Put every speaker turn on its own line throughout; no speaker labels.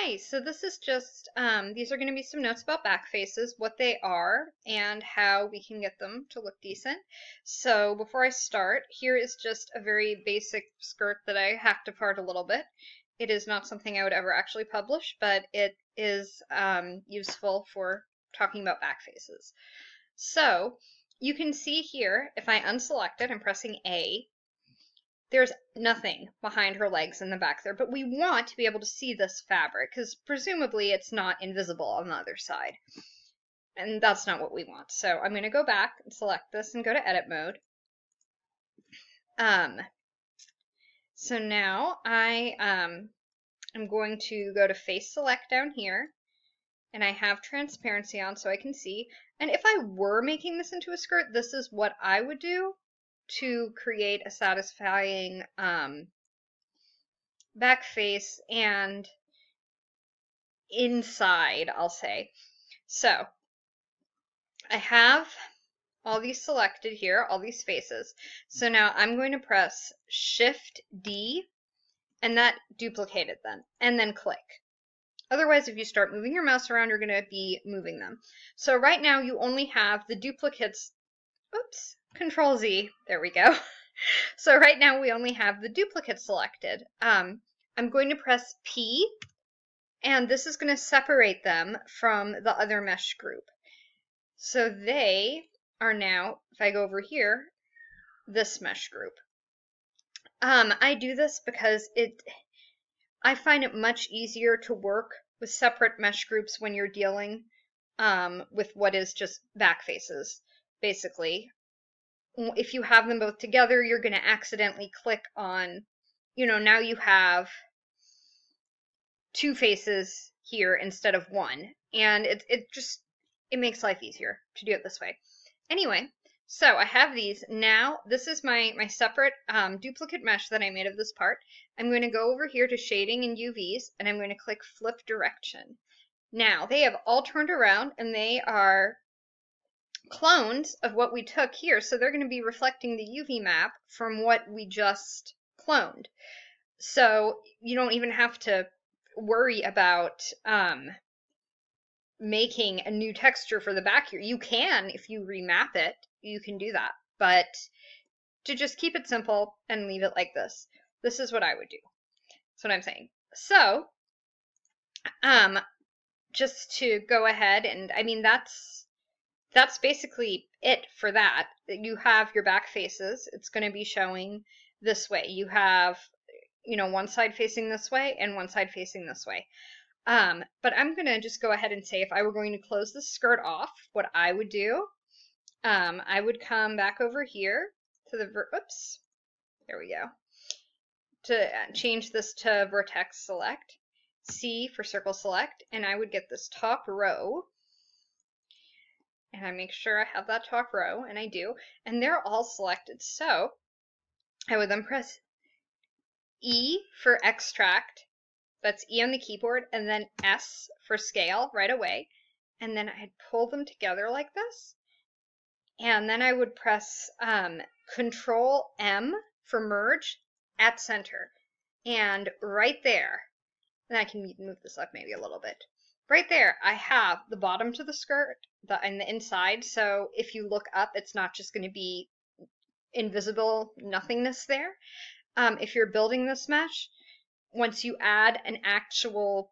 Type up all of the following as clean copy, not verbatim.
Hi, so this is just, these are going to be some notes about back faces, what they are, and how we can get them to look decent. So before I start, here is just a very basic skirt that I hacked apart a little bit. It is not something I would ever actually publish, but it is useful for talking about back faces. So you can see here, if I unselect it, I'm pressing A, there's nothing behind her legs in the back there, but we want to be able to see this fabric because presumably it's not invisible on the other side. And that's not what we want. So I'm going to go back and select this and go to edit mode. So now I am going to go to face select down here, and I have transparency on so I can see. And if I were making this into a skirt, this is what I would do to create a satisfying back face and inside, I'll say. So I have all these selected here, all these faces. So now I'm going to press Shift D, and that duplicated them, and then click. Otherwise, if you start moving your mouse around, you're going to be moving them. So right now you only have the duplicates. Oops, Control Z, there we go. So right now we only have the duplicate selected. I'm going to press P, and this is going to separate them from the other mesh group. So they are now, if I go over here, this mesh group. I do this because I find it much easier to work with separate mesh groups when you're dealing with what is just back faces, basically. If you have them both together, you're going to accidentally click on, now you have two faces here instead of one. And it makes life easier to do it this way. Anyway, so I have these. Now, this is my separate duplicate mesh that I made of this part. I'm going to go over here to shading and UVs, and I'm going to click flip direction. Now, they have all turned around, and they are clones of what we took here, so they're going to be reflecting the UV map from what we just cloned. So you don't even have to worry about making a new texture for the back here. You can, if you remap it, you can do that. But to just keep it simple and leave it like this, this is what I would do. That's what I'm saying. So, just to go ahead and, I mean, that's basically it for that. You have your back faces. It's going to be showing this way. You have, one side facing this way and one side facing this way. But I'm going to just go ahead and say if I were going to close the skirt off, what I would do, I would come back over here to the, oops, there we go, to change this to vertex select, C for circle select, and I would get this top row. And I make sure I have that top row, and I do, and they're all selected. So I would then press E for extract, that's E on the keyboard, and then S for scale right away, and then I'd pull them together like this, and then I would press Control M for merge at center, and right there, and I can move this up maybe a little bit. Right there, I have the bottom to the skirt and the inside, so if you look up, it's not just going to be invisible nothingness there. If you're building this mesh, once you add an actual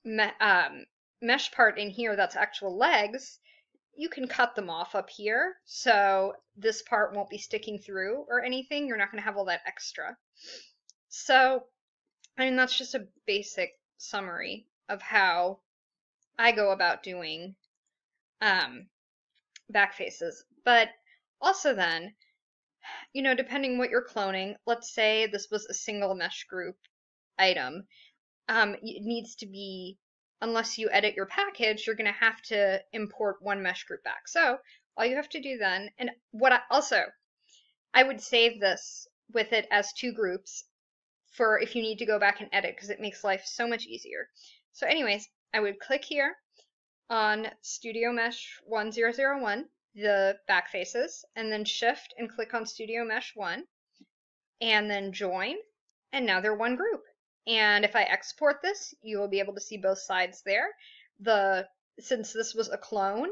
mesh part in here that's actual legs, you can cut them off up here, so this part won't be sticking through or anything. You're not going to have all that extra. So, I mean, that's just a basic summary of how I go about doing back faces. But also then, depending what you're cloning, let's say this was a single mesh group item, it needs to be, unless you edit your package, you're going to have to import one mesh group back. So all you have to do then, and I would save this with it as two groups for if you need to go back and edit, because it makes life so much easier. So anyways, I would click here on Studio Mesh 1001, the back faces, and then shift and click on Studio Mesh 1, and then join, and now they're one group. And if I export this, you will be able to see both sides there. Since this was a clone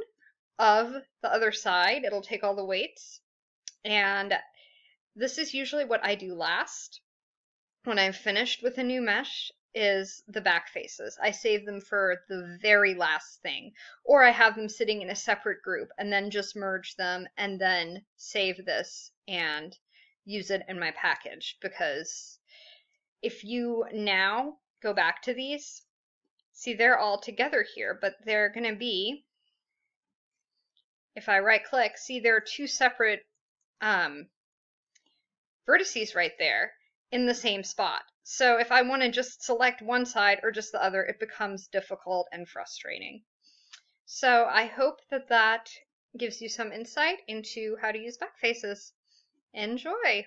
of the other side, it'll take all the weights. And this is usually what I do last when I'm finished with a new mesh, is the back faces. I save them for the very last thing, or I have them sitting in a separate group and then just merge them and then save this and use it in my package. Because if you now go back to these, see, they're all together here, but they're going to be, if I right click, see, there are two separate vertices right there in the same spot. So if I want to just select one side or just the other, it becomes difficult and frustrating. So I hope that that gives you some insight into how to use backfaces. Enjoy!